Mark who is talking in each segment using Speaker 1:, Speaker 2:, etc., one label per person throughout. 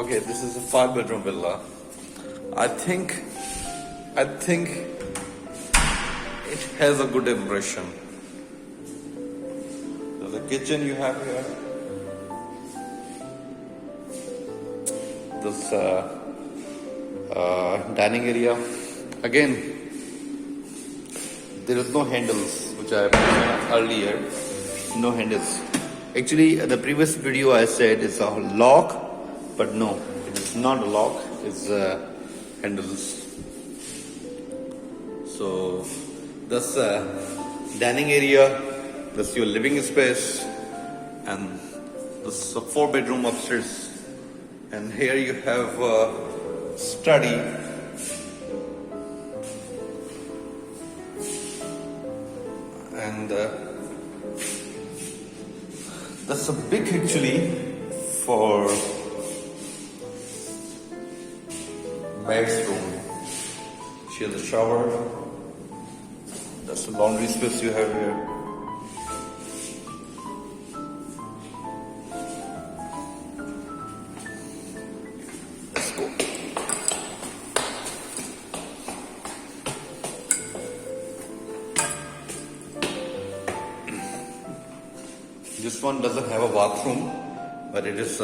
Speaker 1: Okay, this is a 5-bedroom villa. I think it has a good impression. So the kitchen you have here, this dining area. Again, there is no handles, which I mentioned earlier. No handles. Actually, the previous video I said it's a lock, but no, it is not a lock. It's handles. So that's dining area. That's your living space, and this is a 4-bedroom upstairs. And here you have a study. And that's a big actually for maid's room. She has a shower. That's the laundry space you have here. Let's go. This one doesn't have a bathroom, but it is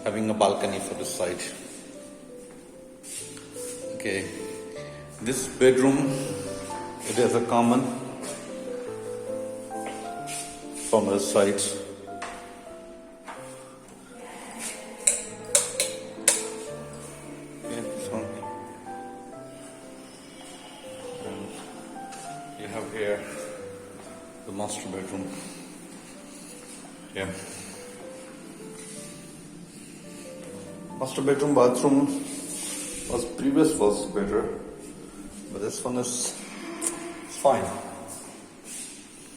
Speaker 1: having a balcony for this side. Okay, this bedroom, it has a common from the sides. Okay, this one. And you have here the master bedroom. Yeah. Master bedroom, bathroom previous was better, but this one is fine.